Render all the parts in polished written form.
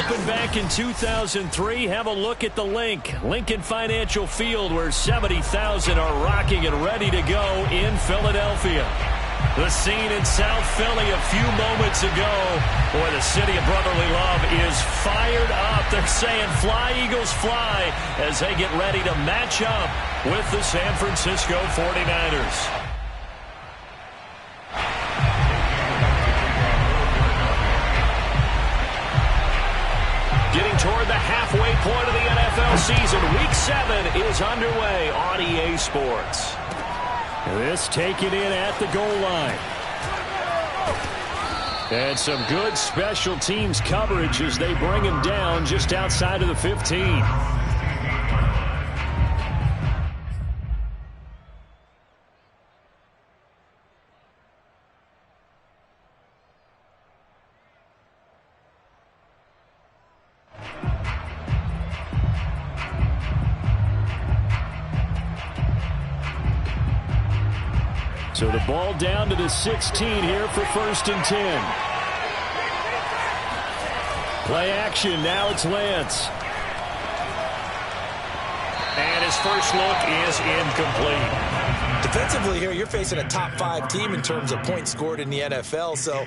opened back in 2003. Have a look at the Lincoln Financial Field, where 70,000 are rocking and ready to go in Philadelphia. The scene in South Philly a few moments ago. Boy, the city of brotherly love is fired up. They're saying, "Fly, Eagles, fly," as they get ready to match up with the San Francisco 49ers. Getting toward the halfway point of the NFL season. Week 7 is underway on EA Sports. This taken in at the goal line. And some good special teams coverage as they bring him down just outside of the 15. So the ball down to the 16 here for 1st and 10. Play action. Now it's Lance. And his first look is incomplete. Defensively here, you're facing a top 5 team in terms of points scored in the NFL. So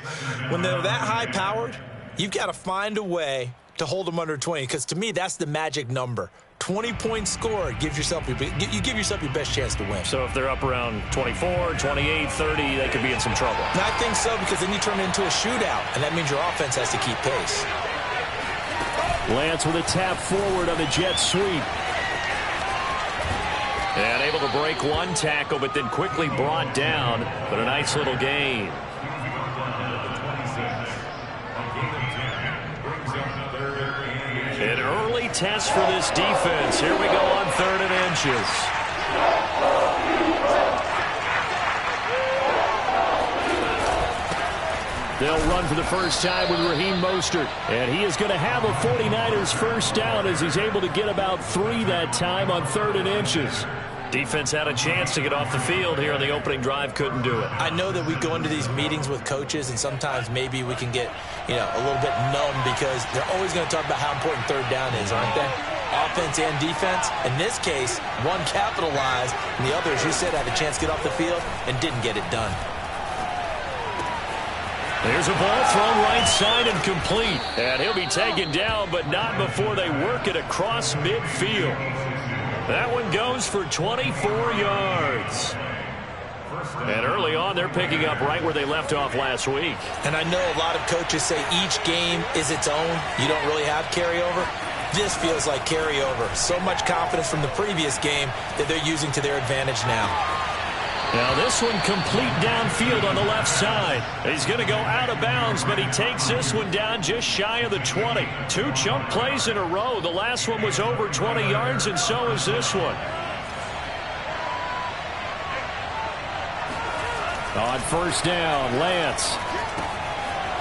when they're that high-powered, you've got to find a way to hold them under 20. Because to me, that's the magic number. 20 points scored, you give yourself your best chance to win. So if they're up around 24, 28, 30, they could be in some trouble. And I think so, because then you turn it into a shootout, and that means your offense has to keep pace. Lance with a tap forward on the jet sweep. And able to break one tackle, but then quickly brought down. But a nice little gain. An early test for this defense. Here we go on 3rd and inches. They'll run for the first time with Raheem Mostert. And he is going to have a 49ers first down as he's able to get about 3 that time on 3rd and inches. Defense had a chance to get off the field here on the opening drive, couldn't do it. I know that we go into these meetings with coaches, and sometimes maybe we can get, a little bit numb because they're always going to talk about how important 3rd down is, aren't they? Offense and defense. In this case, one capitalized, and the other, as you said, had a chance to get off the field and didn't get it done. There's a ball thrown right side and complete. And he'll be taken down, but not before they work it across midfield. That one goes for 24 yards. And early on, they're picking up right where they left off last week. And I know a lot of coaches say each game is its own. You don't really have carryover. This feels like carryover. So much confidence from the previous game that they're using to their advantage now. Now this one complete downfield on the left side. He's going to go out of bounds, but he takes this one down just shy of the 20. 2 chunk plays in a row. The last one was over 20 yards, and so is this one. On first down, Lance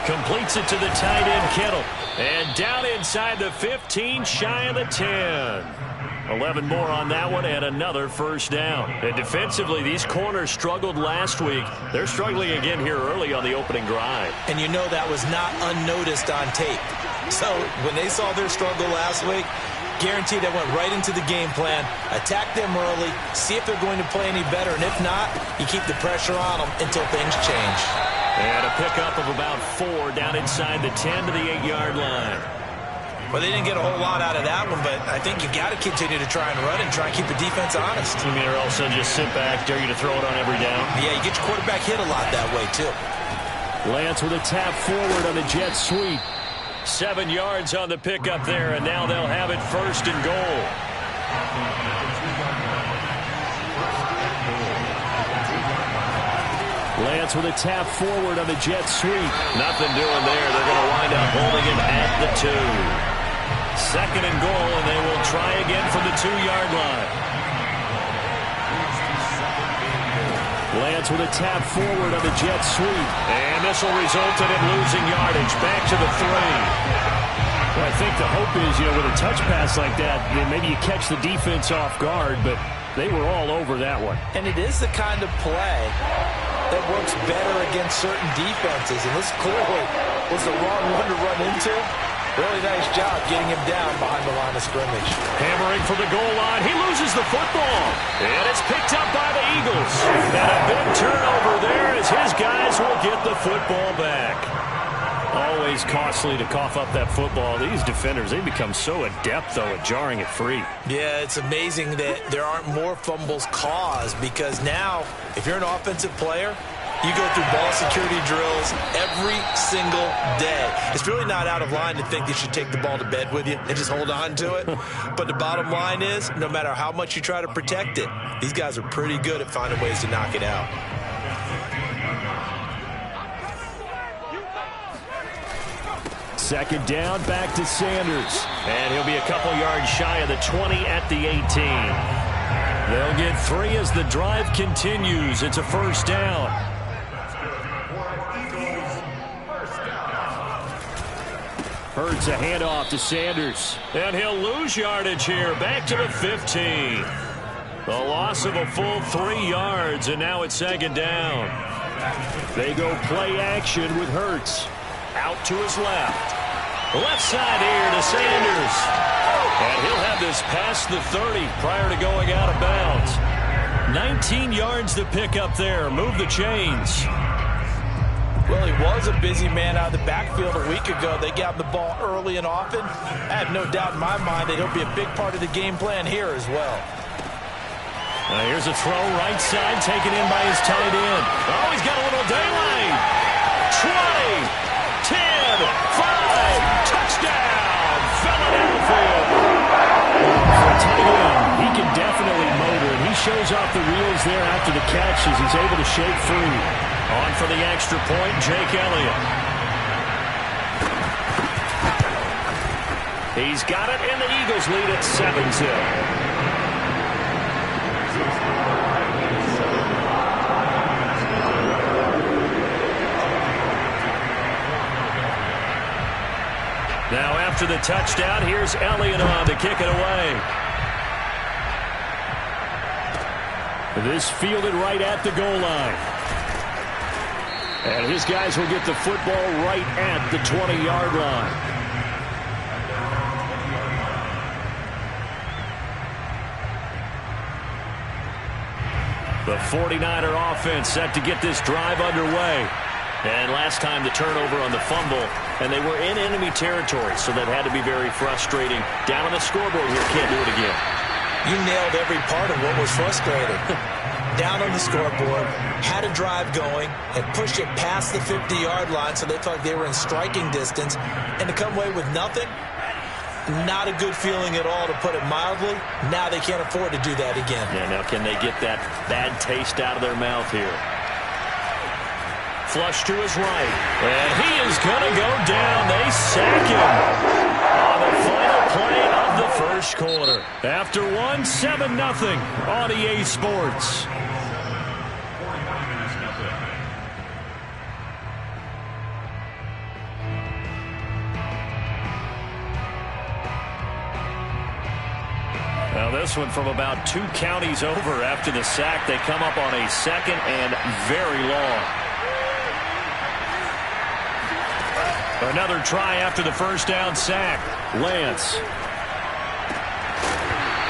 completes it to the tight end, Kittle. And down inside the 15, shy of the 10. 11 more on that one, and another first down. And defensively, these corners struggled last week. They're struggling again here early on the opening drive. And you know that was not unnoticed on tape. So when they saw their struggle last week, guaranteed they went right into the game plan, attack them early, see if they're going to play any better, and if not, you keep the pressure on them until things change. And a pickup of about 4 down inside the 10 to the 8-yard line. Well, they didn't get a whole lot out of that one, but I think you got to continue to try and run and try and keep the defense honest. You mean, or also just sit back, dare you to throw it on every down? Yeah, you get your quarterback hit a lot that way, too. Lance with a tap forward on the jet sweep. 7 yards on the pickup there, and now they'll have it 1st and goal. Lance with a tap forward on the jet sweep. Nothing doing there. They're going to wind up holding him at the 2. 2nd and goal, and they will try again from the 2-yard line. Lance with a tap forward on the jet sweep. And this will result in him losing yardage. Back to the 3. Well, I think the hope is, with a touch pass like that, then maybe you catch the defense off guard, but they were all over that one. And it is the kind of play that works better against certain defenses. And this clearly was the wrong one to run into. Really nice job getting him down behind the line of scrimmage. Hammering for the goal line. He loses the football. And it's picked up by the Eagles. And a big turnover there as his guys will get the football back. Always costly to cough up that football. These defenders, they become so adept, though, at jarring it free. Yeah, it's amazing that there aren't more fumbles caused because now, if you're an offensive player, you go through ball security drills every single day. It's really not out of line to think you should take the ball to bed with you and just hold on to it. But the bottom line is, no matter how much you try to protect it, these guys are pretty good at finding ways to knock it out. Second down, back to Sanders. And he'll be a couple yards shy of the 20 at the 18. They'll get 3 as the drive continues. It's a first down. Hurts a handoff to Sanders. And he'll lose yardage here. Back to the 15. The loss of a full 3 yards, and now it's second down. They go play action with Hurts. Out to his left. Left side here to Sanders. And he'll have this past the 30 prior to going out of bounds. 19 yards to pick up there. Move the chains. Well, he was a busy man out of the backfield a week ago. They got the ball early and often. I have no doubt in my mind that he'll be a big part of the game plan here as well. Here's a throw right side taken in by his tight end. Oh, he's got a little daylight. 20, 10, 5, touchdown, Philadelphia. For tight end, he can definitely motor, and he shows off the wheels there after the catch as he's able to shake free. On for the extra point, Jake Elliott. He's got it, and the Eagles lead at 7-0. Now after the touchdown, here's Elliott on to kick it away. This fielded right at the goal line. And his guys will get the football right at the 20-yard line. The 49er offense set to get this drive underway. And last time the turnover on the fumble, and they were in enemy territory, so that had to be very frustrating. Down on the scoreboard here, can't do it again. You nailed every part of what was frustrating. Down on the scoreboard, had a drive going, had pushed it past the 50-yard line so they felt like they were in striking distance, and to come away with nothing, not a good feeling at all, to put it mildly. Now they can't afford to do that again. Yeah, now can they get that bad taste out of their mouth here? Flush to his right, and he is going to go down. They sack him on the final play of the first quarter. After 7-0 on EA Sports. Now this one from about 2 counties over after the sack. They come up on a second and very long. Another try after the first down sack. Lance.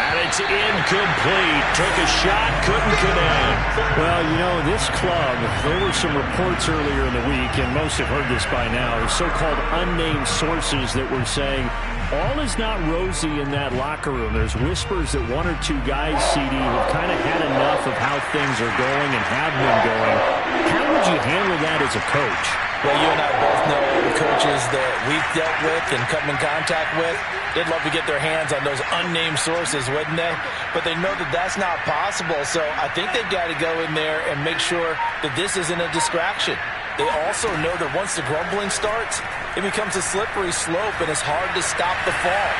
And it's incomplete. Took a shot, couldn't connect. Well, you know, this club, there were some reports earlier in the week, and most have heard this by now, so-called unnamed sources that were saying all is not rosy in that locker room. There's whispers that 1 or 2 guys, CD, have kind of had enough of how things are going and have been going. How would you handle that as a coach? Well, you and I both know all the coaches that we've dealt with and come in contact with. They'd love to get their hands on those unnamed sources, wouldn't they? But they know that that's not possible, so I think they've got to go in there and make sure that this isn't a distraction. They also know that once the grumbling starts, it becomes a slippery slope, and it's hard to stop the fall.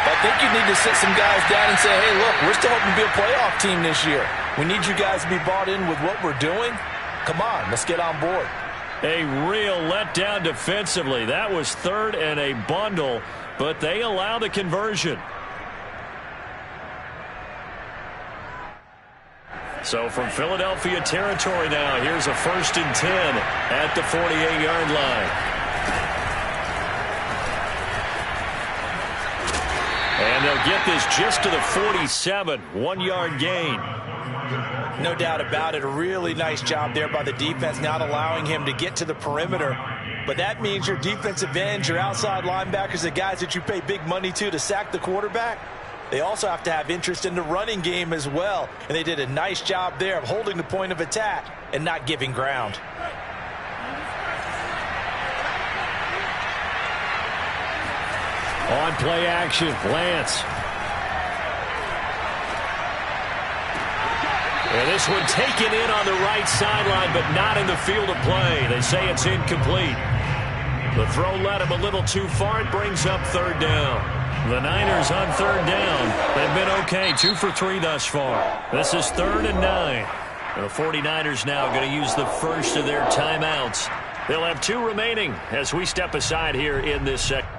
But I think you need to sit some guys down and say, hey, look, we're still hoping to be a playoff team this year. We need you guys to be bought in with what we're doing. Come on, let's get on board. A real letdown defensively. That was 3rd and a bundle, but they allow the conversion. So from Philadelphia territory now, here's a 1st and 10 at the 48-yard line. And they'll get this just to the 47, 1-yard gain. No doubt about it. A really nice job there by the defense, not allowing him to get to the perimeter. But that means your defensive ends, your outside linebackers, the guys that you pay big money to sack the quarterback, they also have to have interest in the running game as well. And they did a nice job there of holding the point of attack and not giving ground. On play action, Lance. And this one taken in on the right sideline, but not in the field of play. They say it's incomplete. The throw led him a little too far. It brings up third down. The Niners on third down. They've been okay, 2 for 3 thus far. This is 3rd and 9. And the 49ers now going to use the first of their timeouts. They'll have 2 remaining as we step aside here in this second.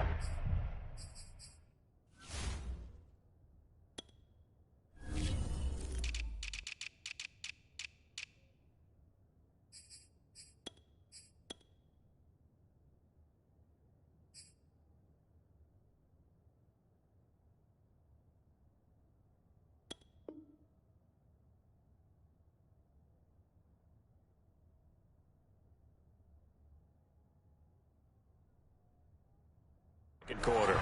Quarter.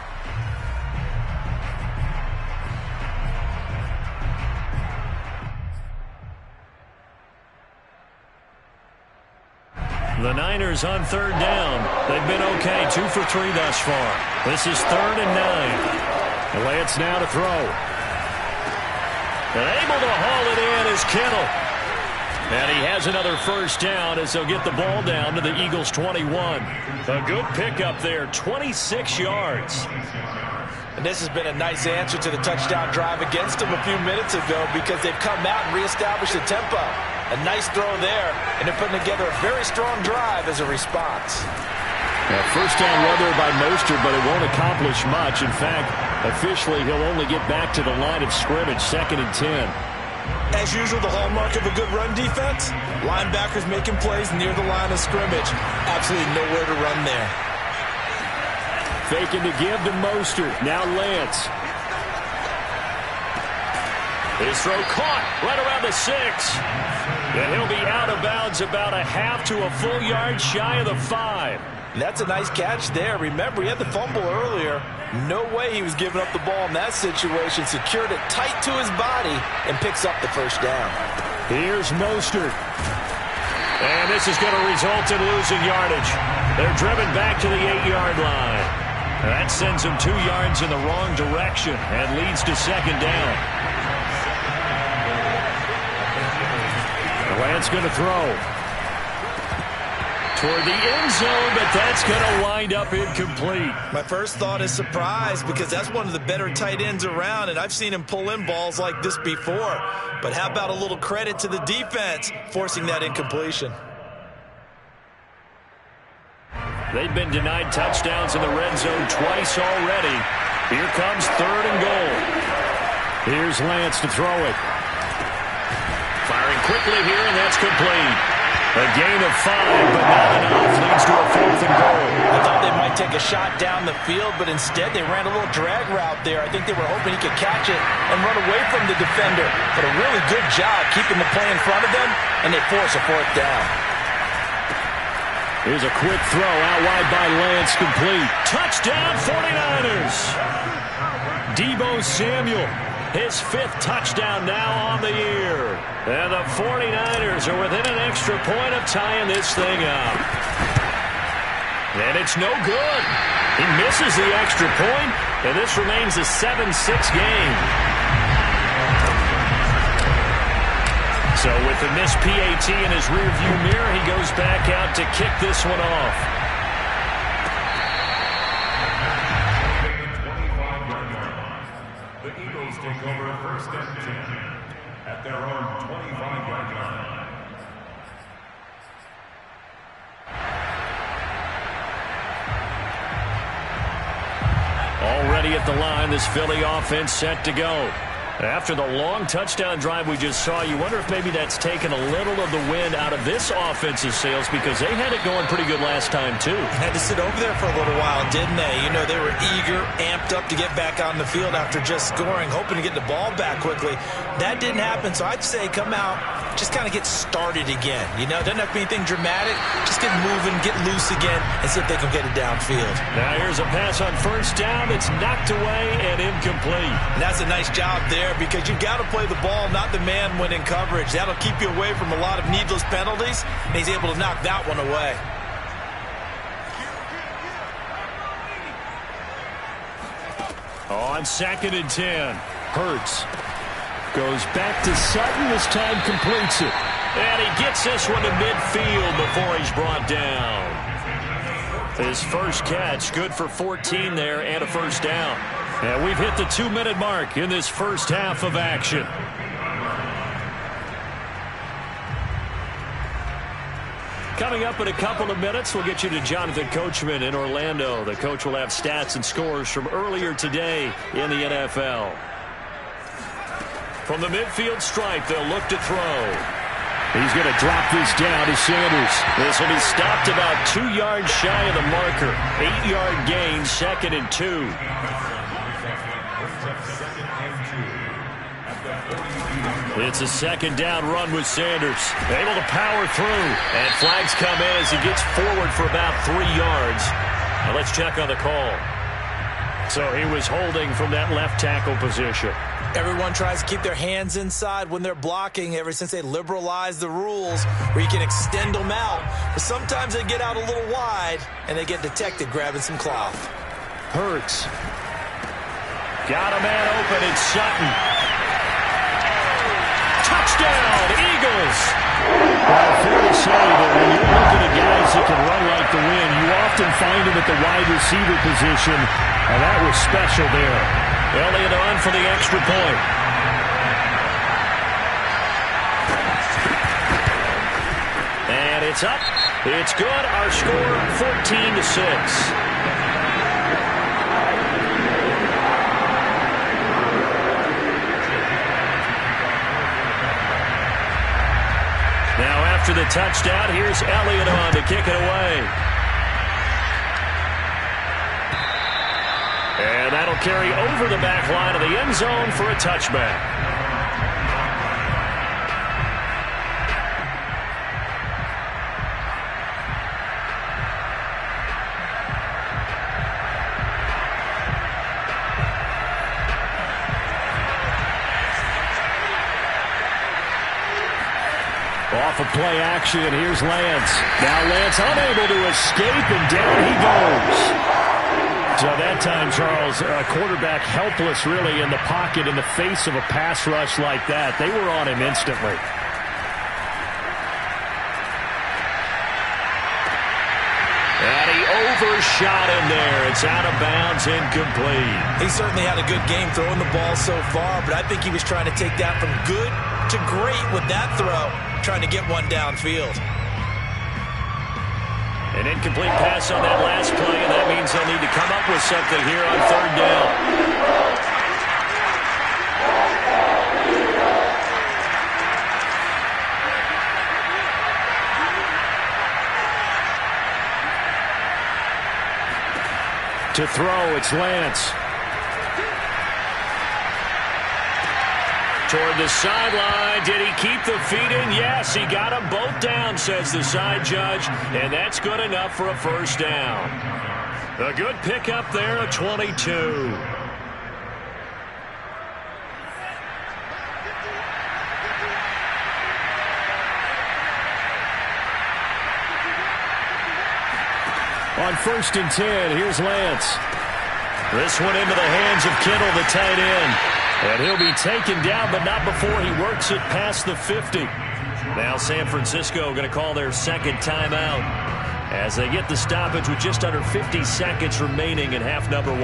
The Niners on third down. They've been okay, 2 for 3 thus far. This is 3rd and 9. Lance now to throw. And able to haul it in is Kittle. And he has another first down as they'll get the ball down to the Eagles' 21. A good pickup there, 26 yards. And this has been a nice answer to the touchdown drive against them a few minutes ago because they've come out and reestablished the tempo. A nice throw there, and they're putting together a very strong drive as a response. First down run there by Mostert, but it won't accomplish much. In fact, officially, he'll only get back to the line of scrimmage, 2nd and 10. As usual, the hallmark of a good run defense, linebackers making plays near the line of scrimmage. Absolutely nowhere to run there. Faking to give to Mostert. Now Lance. His throw caught right around the 6. And he'll be out of bounds about a half to a full yard shy of the 5. That's a nice catch there. Remember, he had the fumble earlier. No way he was giving up the ball in that situation. Secured it tight to his body and picks up the first down. Here's Mostert. And this is going to result in losing yardage. They're driven back to the 8-yard line. That sends them 2 yards in the wrong direction and leads to 2nd down. Lance going to throw. Toward the end zone, but that's going to wind up incomplete. My first thought is surprise because that's one of the better tight ends around, and I've seen him pull in balls like this before. But how about a little credit to the defense forcing that incompletion? They've been denied touchdowns in the red zone twice already. Here comes 3rd and goal. Here's Lance to throw it. Firing quickly here, and that's complete. A gain of 5, but not enough. Leads to a 4th and goal. I thought they might take a shot down the field, but instead they ran a little drag route there. I think they were hoping he could catch it and run away from the defender. But a really good job keeping the play in front of them, and they force a 4th down. Here's a quick throw out wide by Lance, complete. Touchdown 49ers. Deebo Samuel. His 5th touchdown now on the year. And the 49ers are within an extra point of tying this thing up. And it's no good. He misses the extra point, and this remains a 7-6 game. So with the missed PAT in his rearview mirror, he goes back out to kick this one off. Take over 1st and 10 at their own 25-yard line. Already at the line, this Philly offense set to go. After the long touchdown drive we just saw, you wonder if maybe that's taken a little of the wind out of this offense's sails, because they had it going pretty good last time, too. Had to sit over there for a little while, didn't they? You know, they were eager, amped up to get back on the field after just scoring, hoping to get the ball back quickly. That didn't happen, so I'd say come out, just kind of get started again. You know, doesn't have to be anything dramatic. Just get moving, get loose again, and see if they can get it downfield. Now here's a pass on first down. It's knocked away and incomplete. And that's a nice job there, because you've got to play the ball, not the man when in coverage. That'll keep you away from a lot of needless penalties, and he's able to knock that one away. On 2nd and 10, Hurts goes back to Sutton. This time completes it. And he gets this one to midfield before he's brought down. His first catch, good for 14 there and a first down. And we've hit the 2-minute mark in this first half of action. Coming up in a couple of minutes, we'll get you to Jonathan Coachman in Orlando. The coach will have stats and scores from earlier today in the NFL. From the midfield stripe, they'll look to throw. He's going to drop this down to Sanders. This will be stopped about 2 yards shy of the marker. 8-yard gain, 2nd and 2. It's a 2nd down run with Sanders. Able to power through. And flags come in as he gets forward for about 3 yards. Now let's check on the call. So he was holding from that left tackle position. Everyone tries to keep their hands inside when they're blocking ever since they liberalized the rules where you can extend them out. But sometimes they get out a little wide and they get detected grabbing some cloth. Hurts. Got a man open. It's Sutton. Touchdown, Eagles. Well, fair to say that when you're looking at guys that can run like the wind, you often find them at the wide receiver position, and that was special there. Elliott on for the extra point. And it's up. It's good. Our score, 14-6. Now after the touchdown, here's Elliott on to kick it away. And that'll carry over the back line of the end zone for a touchback. Off of play action, here's Lance. Now Lance unable to escape, and down he goes. So that time, Charles, a quarterback helpless really in the pocket in the face of a pass rush like that. They were on him instantly. And he overshot him there. It's out of bounds, incomplete. He certainly had a good game throwing the ball so far, but I think he was trying to take that from good to great with that throw, trying to get one downfield. An incomplete pass on that last play, and that means they'll need to come up with something here on 3rd down. To throw, it's Lance. Toward the sideline. Did he keep the feet in? Yes, he got them both down, says the side judge, and that's good enough for a first down. A good pickup there, a 22. On 1st and 10, here's Lance. This one into the hands of Kittle, the tight end. And he'll be taken down, but not before he works it past the 50. Now San Francisco going to call their 2nd timeout as they get the stoppage with just under 50 seconds remaining in half number 1.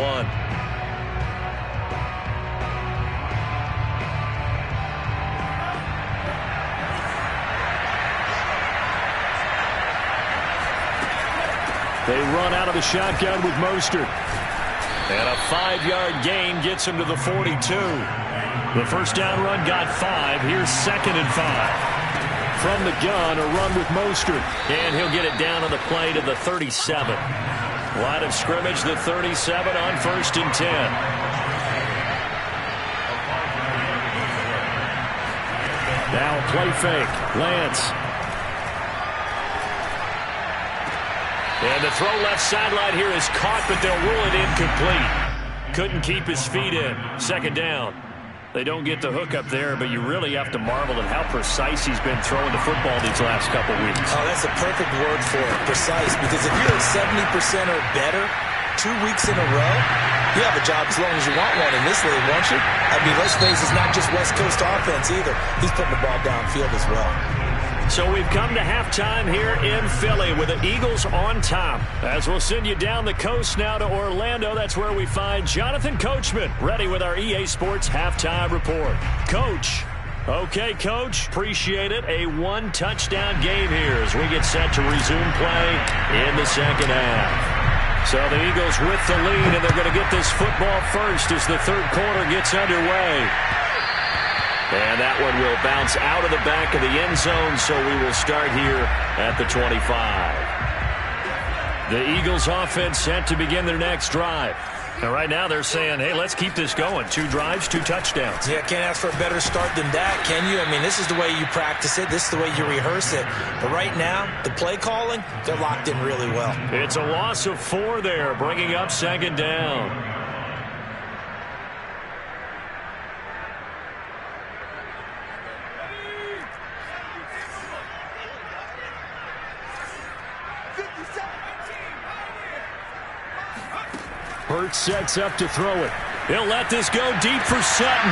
They run out of the shotgun with Mostert. And a 5-yard gain gets him to the 42. The first down run got 5. Here's 2nd and 5. From the gun, a run with Mostert. And he'll get it down on the play to the 37. Line of scrimmage, the 37 on 1st and 10. Now a play fake. Lance. And the throw left sideline here is caught, but they'll rule it incomplete. Couldn't keep his feet in. 2nd down. They don't get the hook up there, but you really have to marvel at how precise he's been throwing the football these last couple weeks. Oh, that's a perfect word for it, precise, because if you're at 70% or better 2 weeks in a row, you have a job as long as you want one in this league, won't you? I mean, let's face it's not just West Coast offense either. He's putting the ball downfield as well. So we've come to halftime here in Philly with the Eagles on top. As we'll send you down the coast now to Orlando, that's where we find Jonathan Coachman ready with our EA Sports Halftime Report. Coach. Okay, Coach. Appreciate it. A 1-touchdown game here as we get set to resume play in the 2nd half. So the Eagles with the lead, and they're going to get this football first as the 3rd quarter gets underway. And that one will bounce out of the back of the end zone, so we will start here at the 25. The Eagles offense set to begin their next drive. And right now they're saying, hey, let's keep this going. 2 drives, 2 touchdowns. Yeah, can't ask for a better start than that, can you? I mean, this is the way you practice it. This is the way you rehearse it. But right now, the play calling, they're locked in really well. It's a loss of 4 there, bringing up 2nd down. Hurts sets up to throw it. He'll let this go deep for Sutton.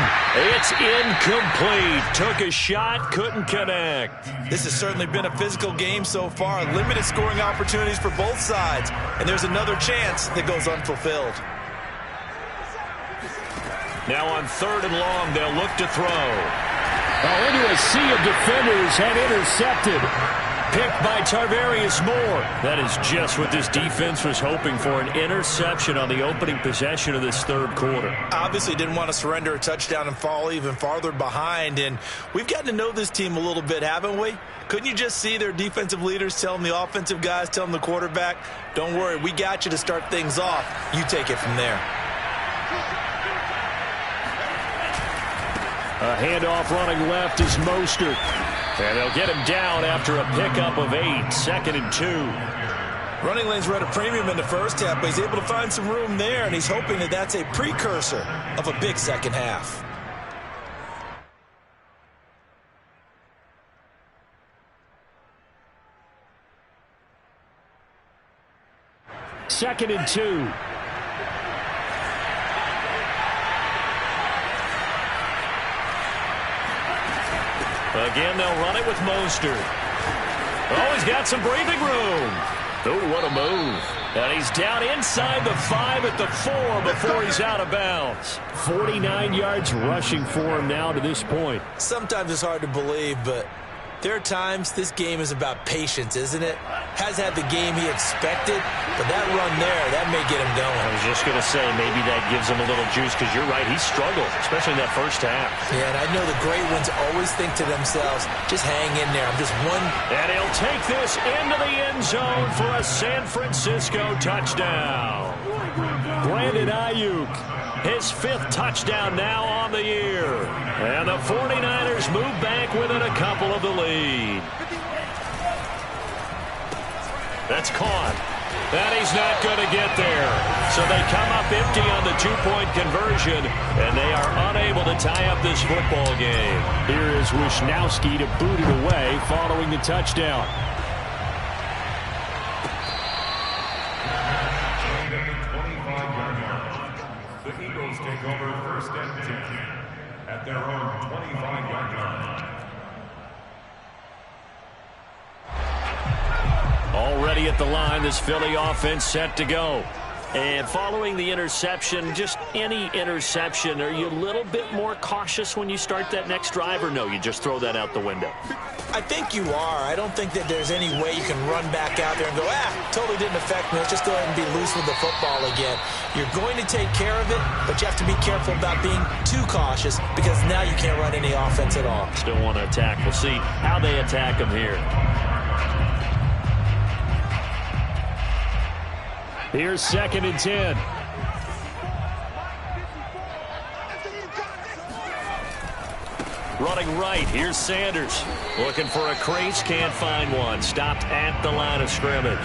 It's incomplete. Took a shot, couldn't connect. This has certainly been a physical game so far. Limited scoring opportunities for both sides. And there's another chance that goes unfulfilled. Now on 3rd and long, they'll look to throw. Into a sea of defenders and intercepted. Picked by Tarvarius Moore. That is just what this defense was hoping for, an interception on the opening possession of this 3rd quarter. Obviously didn't want to surrender a touchdown and fall even farther behind. And we've gotten to know this team a little bit, haven't we? Couldn't you just see their defensive leaders telling the offensive guys, telling the quarterback, don't worry, we got you to start things off. You take it from there. A handoff running left is Mostert. And they'll get him down after a pickup of 8, 2nd and 2. Running lanes were at a premium in the first half, but he's able to find some room there, and he's hoping that that's a precursor of a big 2nd half. Second and 2. Again, they'll run it with Mostert. Oh, he's got some breathing room. Oh, what a move. And he's down inside the 5 at the 4 before he's out of bounds. 49 yards rushing for him now to this point. Sometimes it's hard to believe, but there are times this game is about patience, isn't it? Has had the game he expected, but that run there, that may get him going. I was just going to say, maybe that gives him a little juice, because you're right, he struggled, especially in that first half. Yeah, and I know the great ones always think to themselves, just hang in there, I'm just one. And he'll take this into the end zone for a San Francisco touchdown. Brandon Ayuk, his 5th touchdown now on the year. And the 49ers move back within a couple of the lead. That's caught. And he's not going to get there. So they come up empty on the 2-point conversion, and they are unable to tie up this football game. Here is Wisnowski to boot it away following the touchdown. The Eagles take over 1st and 10 at their own 25-yard line. Already at the line, this Philly offense set to go. And following the interception, just any interception, are you a little bit more cautious when you start that next drive, or no, you just throw that out the window? I think you are. I don't think that there's any way you can run back out there and go, totally didn't affect me. Let's just go ahead and be loose with the football again. You're going to take care of it, but you have to be careful about being too cautious because now you can't run any offense at all. Still want to attack. We'll see how they attack them here. Here's 2nd and 10. Running right, here's Sanders. Looking for a crease, can't find one. Stopped at the line of scrimmage.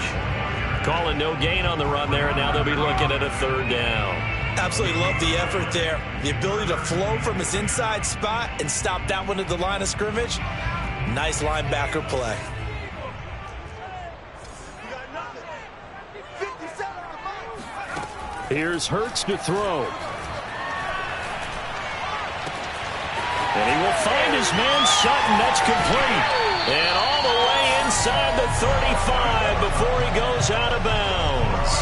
Calling no gain on the run there, and now they'll be looking at a 3rd down. Absolutely love the effort there. The ability to flow from his inside spot and stop that one at the line of scrimmage. Nice linebacker play. Here's Hurts to throw. And he will find his man Sutton. That's complete. And all the way inside the 35 before he goes out of bounds.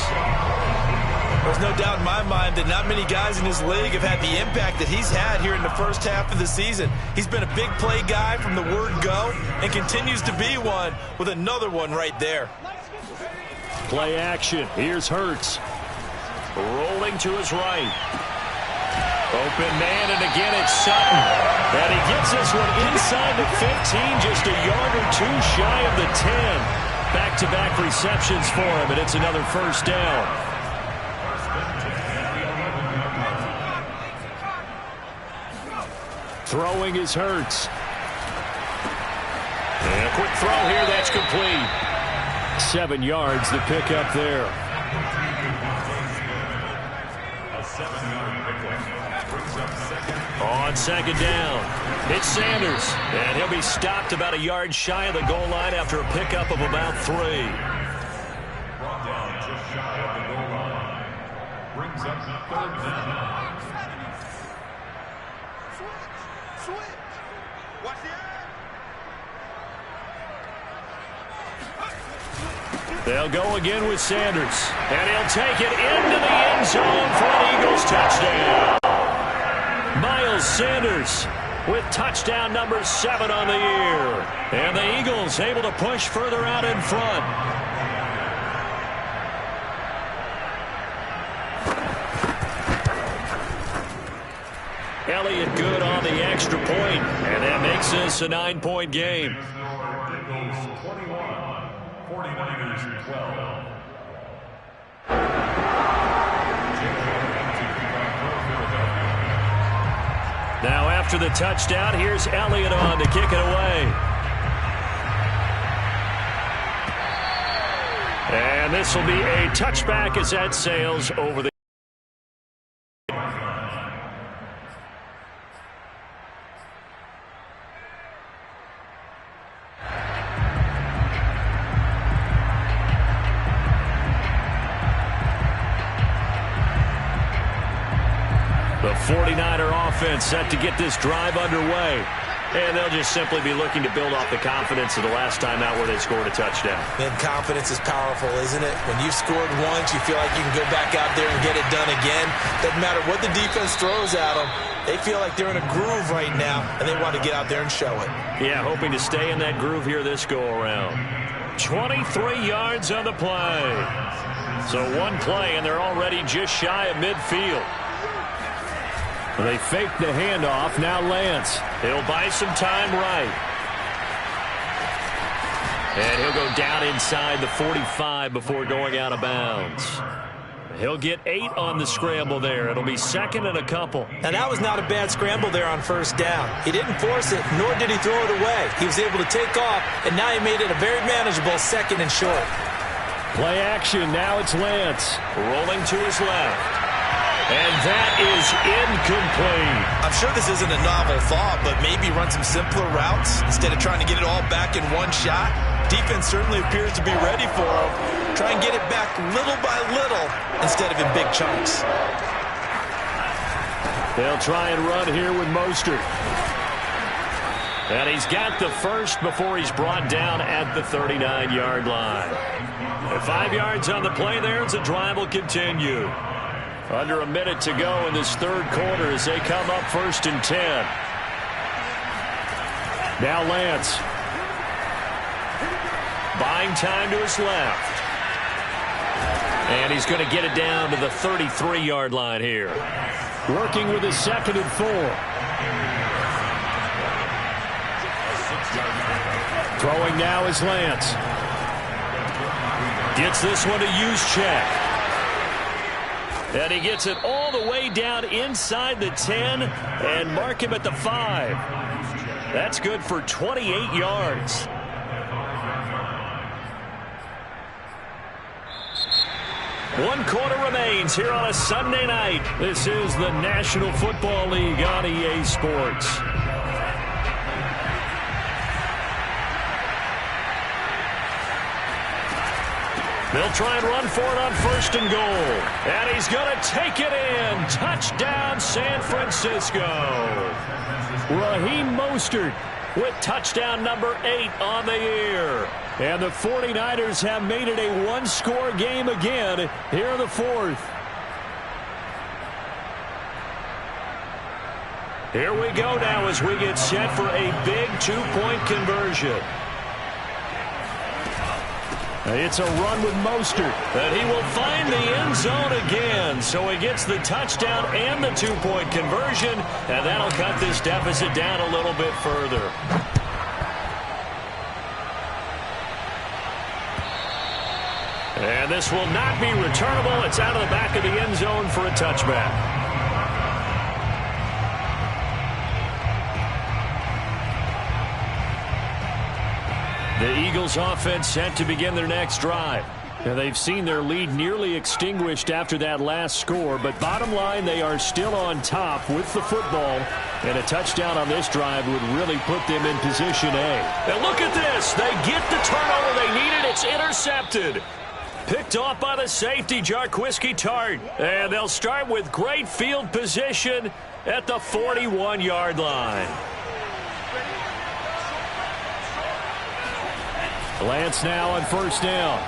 There's no doubt in my mind that not many guys in this league have had the impact that he's had here in the first half of the season. He's been a big play guy from the word go and continues to be one with another one right there. Play action. Here's Hurts. Rolling to his right. Open man, and again it's Sutton. And he gets this one inside the 15, just a yard or two shy of the 10. Back-to-back receptions for him, and it's another 1st down. Throwing is Hurts. And a quick throw here, that's complete. 7 yards, the pickup there. On 2nd down, it's Sanders, and he'll be stopped about a yard shy of the goal line after a pickup of about 3. Brought down just shy of the goal line. Brings up 3rd down. Switch. Watch the They'll go again with Sanders, and he'll take it into the end zone for an Eagles touchdown. Miles Sanders with touchdown number 7 on the year. And the Eagles able to push further out in front. Elliott good on the extra point, and that makes this a 9-point game. Eagles 21, 49ers 12. Now after the touchdown, here's Elliott on to kick it away. And this will be a touchback as that sails over the The 49er offense set to get this drive underway. And they'll just simply be looking to build off the confidence of the last time out where they scored a touchdown. Man, confidence is powerful, isn't it? When you've scored once, you feel like you can go back out there and get it done again. Doesn't matter what the defense throws at them. They feel like they're in a groove right now, and they want to get out there and show it. Yeah, hoping to stay in that groove here this go-around. 23 yards on the play. So one play, and they're already just shy of midfield. They fake the handoff. Now Lance. He'll buy some time right. And he'll go down inside the 45 before going out of bounds. He'll get 8 on the scramble there. It'll be 2nd and a couple. And that was not a bad scramble there on 1st down. He didn't force it, nor did he throw it away. He was able to take off, and now he made it a very manageable 2nd and short. Play action. Now it's Lance. Rolling to his left. And that is incomplete. I'm sure this isn't a novel thought, but maybe run some simpler routes instead of trying to get it all back in one shot. Defense certainly appears to be ready for him. Try and get it back little by little instead of in big chunks. They'll try and run here with Mostert. And he's got the first before he's brought down at the 39-yard line. And 5 yards on the play there as the drive will continue. Under a minute to go in this third quarter as they come up 1st and 10. Now Lance. Buying time to his left. And he's going to get it down to the 33-yard line here. Working with his 2nd and 4. Throwing now is Lance. Gets this one to Juszczyk. And he gets it all the way down inside the 10 and mark him at the 5. That's good for 28 yards. One quarter remains here on a Sunday night. This is the National Football League on EA Sports. They'll try and run for it on 1st and goal. And he's going to take it in. Touchdown, San Francisco. Raheem Mostert with touchdown number 8 on the year. And the 49ers have made it a one-score game again here in the 4th. Here we go now as we get set for a big 2-point conversion. It's a run with Mostert, and he will find the end zone again. So he gets the touchdown and the 2-point conversion, and that'll cut this deficit down a little bit further. And this will not be returnable. It's out of the back of the end zone for a touchback. The Eagles offense set to begin their next drive. Now they've seen their lead nearly extinguished after that last score, but bottom line, they are still on top with the football, and a touchdown on this drive would really put them in position A. And look at this. They get the turnover they needed. It's intercepted. Picked off by the safety, Jarquiski Tart. And they'll start with great field position at the 41-yard line. Lance now on 1st down.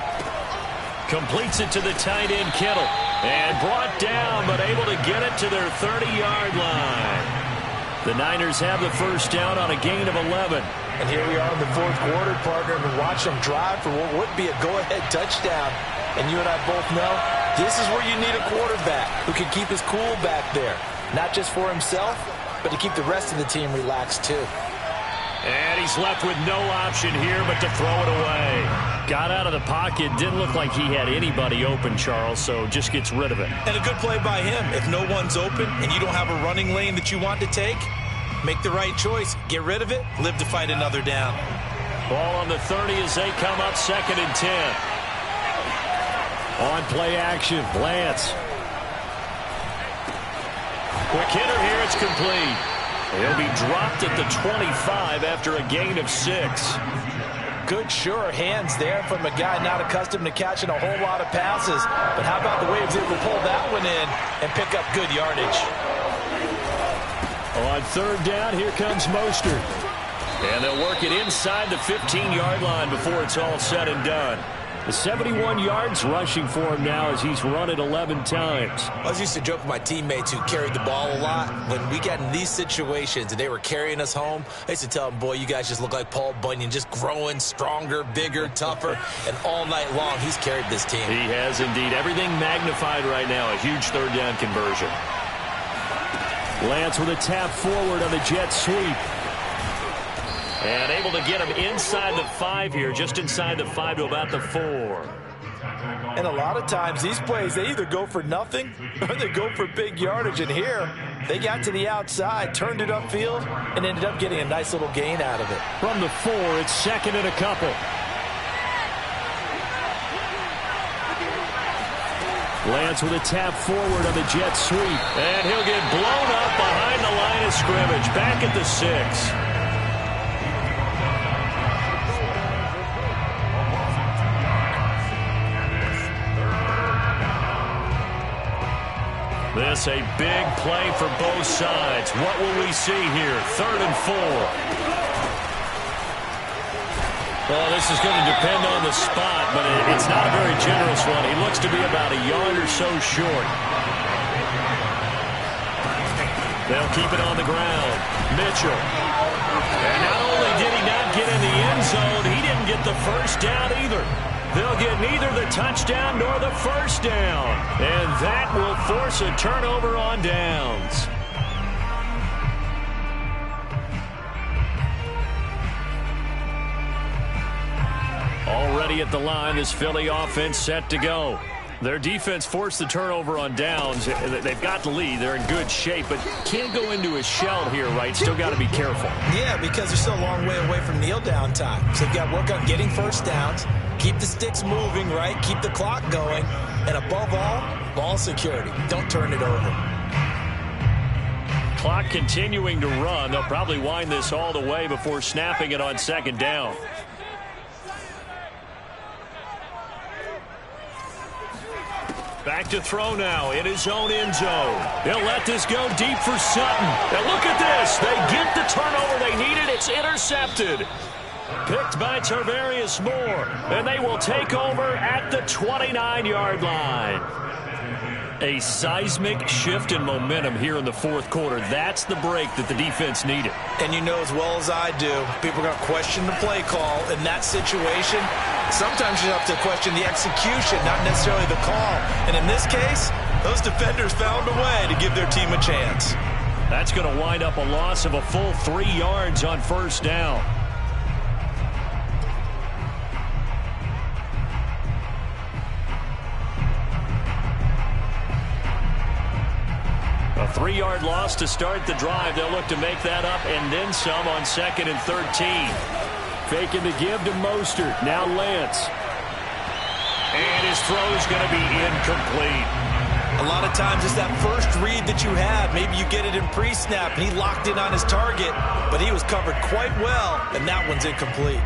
Completes it to the tight end, Kittle. And brought down, but able to get it to their 30-yard line. The Niners have the 1st down on a gain of 11. And here we are in the 4th quarter, partner, and watch them drive for what would be a go-ahead touchdown. And you and I both know this is where you need a quarterback who can keep his cool back there. Not just for himself, but to keep the rest of the team relaxed too. And he's left with no option here but to throw it away. Got out of the pocket. Didn't look like he had anybody open, Charles, so just gets rid of it. And a good play by him. If no one's open and you don't have a running lane that you want to take, make the right choice. Get rid of it. Live to fight another down. Ball on the 30 as they come up 2nd and 10. On play action, Lance. Quick hitter here. It's complete. He'll be dropped at the 25 after a gain of 6. Good, sure hands there from a guy not accustomed to catching a whole lot of passes. But how about the way he was able to pull that one in and pick up good yardage? On 3rd down, here comes Mostert. And they'll work it inside the 15-yard line before it's all said and done. The 71 yards rushing for him now as he's run it 11 times. I was used to joke with my teammates who carried the ball a lot. When we got in these situations and they were carrying us home, I used to tell them, boy, you guys just look like Paul Bunyan, just growing stronger, bigger, tougher. And all night long, he's carried this team. He has indeed. Everything magnified right now. A huge 3rd down conversion. Lance with a tap forward on the jet sweep. And able to get him inside the 5 here, just inside the 5 to about the 4. And a lot of times these plays, they either go for nothing or they go for big yardage. And here, they got to the outside, turned it upfield, and ended up getting a nice little gain out of it. From the 4, it's 2nd and a couple. Lance with a tap forward on the jet sweep. And he'll get blown up behind the line of scrimmage, back at the 6. This a big play for both sides. What will we see here? 3rd and 4. Well, this is going to depend on the spot, but it's not a very generous one. He looks to be about a yard or so short. They'll keep it on the ground. Mitchell. And not only did he not get in the end zone, he didn't get the first down either. They'll get neither the touchdown nor the first down. And that will force a turnover on downs. Already at the line, this Philly offense set to go. Their defense forced the turnover on downs. They've got the lead. They're in good shape, but can't go into a shell here, right? Still got to be careful. Yeah, because they're still a long way away from kneel down time. So they've got to work on getting first downs, keep the sticks moving, right? Keep the clock going. And above all, ball security. Don't turn it over. Clock continuing to run. They'll probably wind this all the way before snapping it on second down. Back to throw now in his own end zone. They'll let this go deep for Sutton. And look at this. They get the turnover they needed. It's intercepted. Picked by Tarvarius Moore. And they will take over at the 29-yard line. A seismic shift in momentum here in the fourth quarter. That's the break that the defense needed. And you know as well as I do, people are going to question the play call in that situation. Sometimes you have to question the execution, not necessarily the call. And in this case, those defenders found a way to give their team a chance. That's going to wind up a loss of a full 3 yards on first down. A 3-yard loss to start the drive. They'll look to make that up and then some on 2nd and 13. Faking the give to Mostert. Now Lance. And his throw is going to be incomplete. A lot of times it's that first read that you have. Maybe you get it in pre-snap, and he locked in on his target, but he was covered quite well, and that one's incomplete.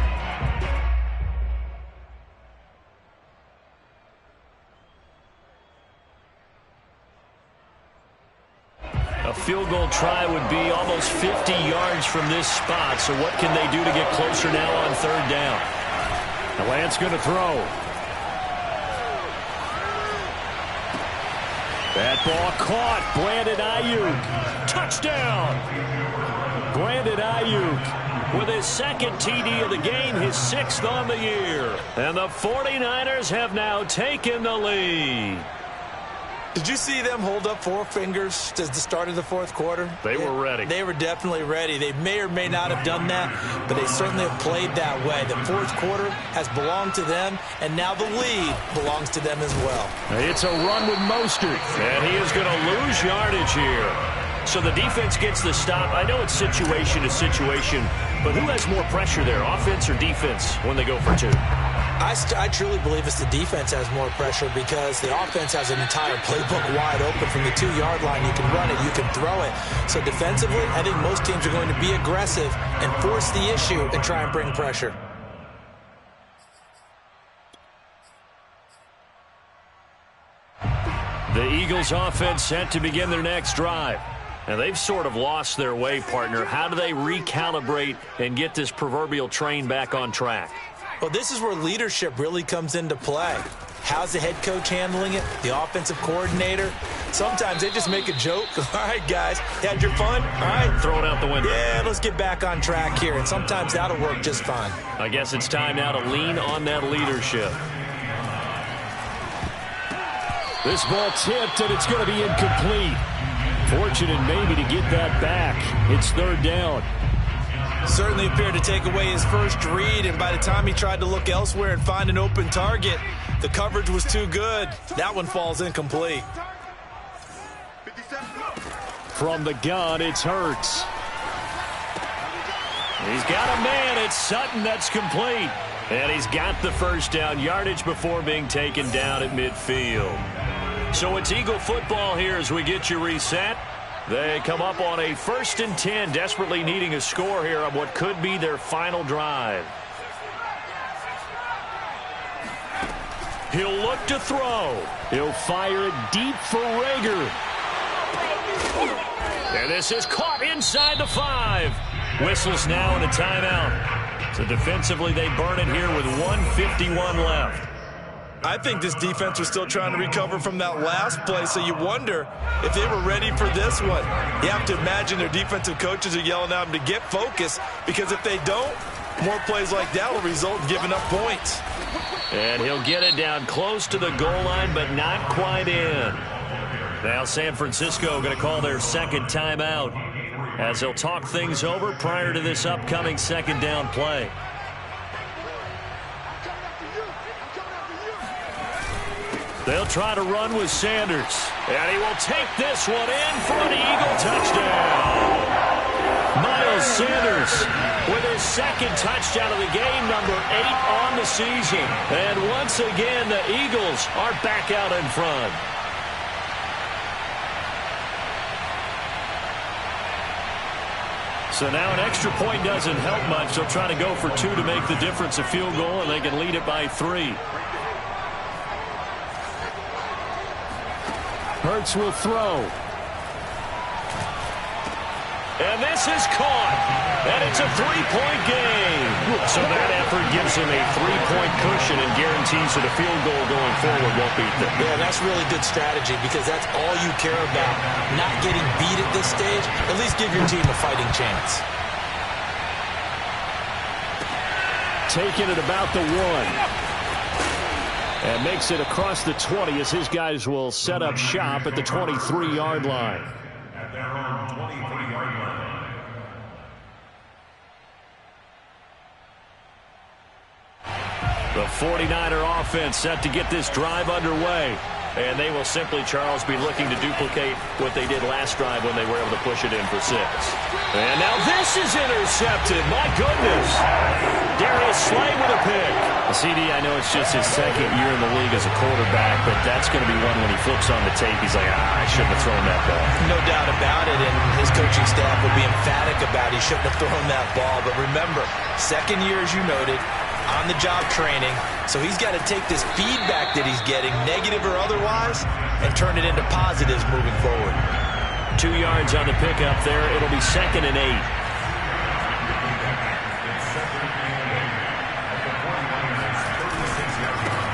A field goal try would be almost 50 yards from this spot. So what can they do to get closer now on third down? And Lance going to throw. That ball caught. Brandon Ayuk. Touchdown. Brandon Ayuk with his second TD of the game, his 6th on the year. And the 49ers have now taken the lead. Did you see them hold up 4 fingers at the start of the fourth quarter? They were ready. They were definitely ready. They may or may not have done that, but they certainly have played that way. The fourth quarter has belonged to them, and now the lead belongs to them as well. It's a run with Mostert, and he is going to lose yardage here. So the defense gets the stop. I know it's situation to situation, but who has more pressure there, offense or defense, when they go for 2? I truly believe it's the defense has more pressure because the offense has an entire playbook wide open from the 2-yard line. You can run it, you can throw it. So defensively, I think most teams are going to be aggressive and force the issue and try and bring pressure. The Eagles offense set to begin their next drive. And they've sort of lost their way, partner. How do they recalibrate and get this proverbial train back on track? Well, this is where leadership really comes into play. How's the head coach handling it? The offensive coordinator? Sometimes they just make a joke. All right, guys, had your fun? All right. Throw it out the window. Yeah, let's get back on track here. And sometimes that'll work just fine. I guess it's time now to lean on that leadership. This ball tipped, and it's going to be incomplete. Fortunate maybe to get that back. It's third down. Certainly appeared to take away his first read, and by the time he tried to look elsewhere and find an open target, the coverage was too good. That one falls incomplete. From the gun, it's Hurts. He's got a man. It's Sutton. That's complete. And he's got the first down, yardage before being taken down at midfield. So it's Eagle football here as we get you reset. They come up on a 1st and 10, desperately needing a score here on what could be their final drive. He'll look to throw. He'll fire it deep for Rager. And this is caught inside the 5. Whistles now in a timeout. So defensively, they burn it here with 1:51 left. I think this defense was still trying to recover from that last play, so you wonder if they were ready for this one. You have to imagine their defensive coaches are yelling at them to get focused, because if they don't, more plays like that will result in giving up points. And he'll get it down close to the goal line, but not quite in. Now San Francisco going to call their second timeout as they'll talk things over prior to this upcoming second down play. They'll try to run with Sanders. And he will take this one in for an Eagle touchdown. Miles Sanders with his second touchdown of the game, number 8 on the season. And once again, the Eagles are back out in front. So now an extra point doesn't help much. They'll try to go for 2 to make the difference a field goal, and they can lead it by 3. Hurts will throw. And this is caught. And it's a 3-point game. So that effort gives him a 3-point cushion and guarantees that a field goal going forward won't beat them. Yeah, that's really good strategy, because that's all you care about. Not getting beat at this stage. At least give your team a fighting chance. Taking it about the 1. And makes it across the 20 as his guys will set up shop at the 23-yard line. At their own 23-yard line. The 49er offense set to get this drive underway. And they will simply, Charles, be looking to duplicate what they did last drive when they were able to push it in for 6. And now this is intercepted. My goodness. Darius Slay with a pick. CD, I know it's just his second year in the league as a quarterback, but that's going to be one when he flips on the tape. He's like, I shouldn't have thrown that ball. No doubt about it, and his coaching staff will be emphatic about he shouldn't have thrown that ball. But remember, second year, as you noted, on-the-job training, so he's got to take this feedback that he's getting, negative or otherwise, and turn it into positives moving forward. 2 yards on the pickup there. It'll be 2nd and 8.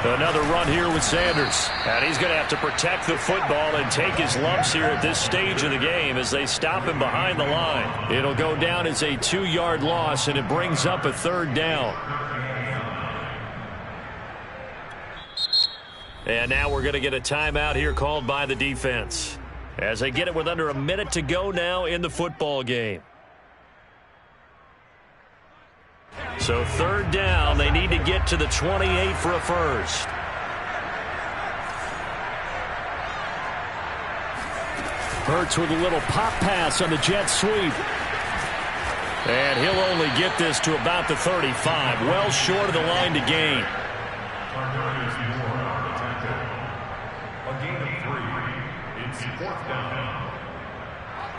Another run here with Sanders. And he's going to have to protect the football and take his lumps here at this stage of the game as they stop him behind the line. It'll go down as a 2-yard loss, and it brings up a 3rd down. And now we're going to get a timeout here called by the defense as they get it with under a minute to go now in the football game. So 3rd down, they need to get to the 28 for a first. Hurts with a little pop pass on the jet sweep. And he'll only get this to about the 35, well short of the line to gain.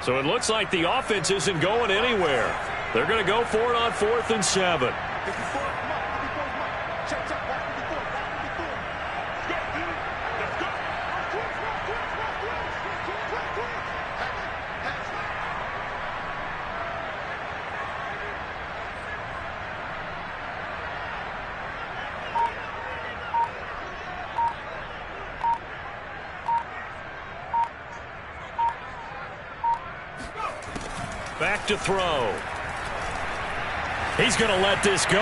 So it looks like the offense isn't going anywhere. They're going to go for it on 4th and 7. Back to throw. He's going to let this go.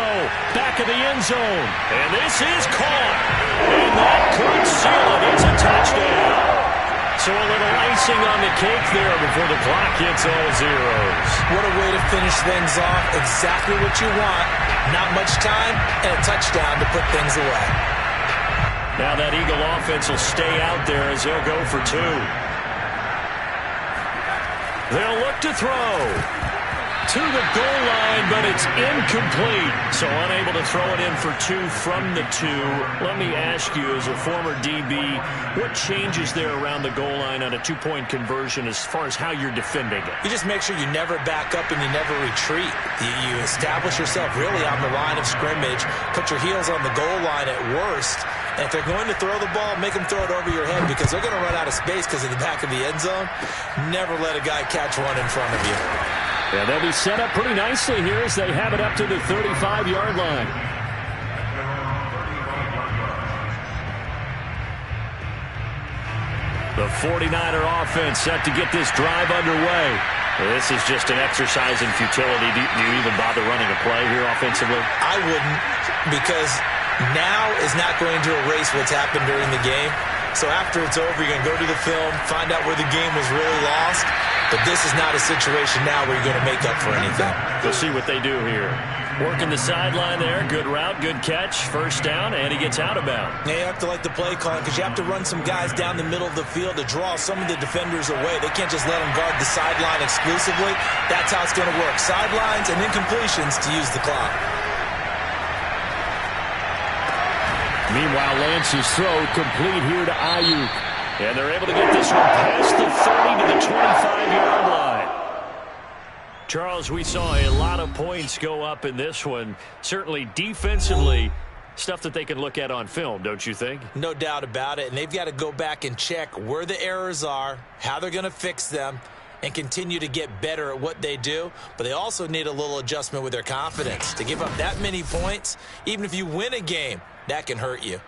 Back of the end zone. And this is caught. And that could seal it. It's a touchdown. So a little icing on the cake there before the clock hits all zeros. What a way to finish things off. Exactly what you want. Not much time and a touchdown to put things away. Now that Eagle offense will stay out there as they'll go for 2. They'll look to throw. To the goal line, but it's incomplete. So unable to throw it in for 2 from the 2. Let me ask you, as a former DB, what changes there around the goal line on a 2-point conversion as far as how you're defending it? You just make sure you never back up and you never retreat. You establish yourself really on the line of scrimmage, put your heels on the goal line at worst, and if they're going to throw the ball, make them throw it over your head because they're going to run out of space because of the back of the end zone. Never let a guy catch one in front of you. And they'll be set up pretty nicely here as they have it up to the 35-yard line. The 49er offense set to get this drive underway. This is just an exercise in futility. Do you even bother running a play here offensively? I wouldn't, because now is not going to erase what's happened during the game. So after it's over, you're going to go to the film, find out where the game was really lost. But this is not a situation now where you're going to make up for anything. We'll see what they do here. Working the sideline there. Good route, good catch. First down, and he gets out of bounds. Yeah, you have to like the play calling because you have to run some guys down the middle of the field to draw some of the defenders away. They can't just let them guard the sideline exclusively. That's how it's going to work. Sidelines and incompletions to use the clock. Meanwhile, Lance's throw complete here to Ayuk. And they're able to get this one past the 30 to the 25-yard line. Charles, we saw a lot of points go up in this one. Certainly defensively, stuff that they can look at on film, don't you think? No doubt about it. And they've got to go back and check where the errors are, how they're going to fix them, and continue to get better at what they do. But they also need a little adjustment with their confidence. To give up that many points, even if you win a game, that can hurt you.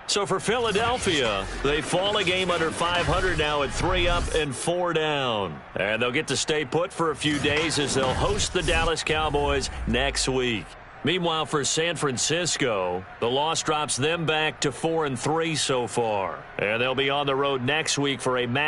So for Philadelphia, they fall a game under 500 now at 3 up and 4 down. And they'll get to stay put for a few days as they'll host the Dallas Cowboys next week. Meanwhile, for San Francisco, the loss drops them back to 4-3 so far. And they'll be on the road next week for a match.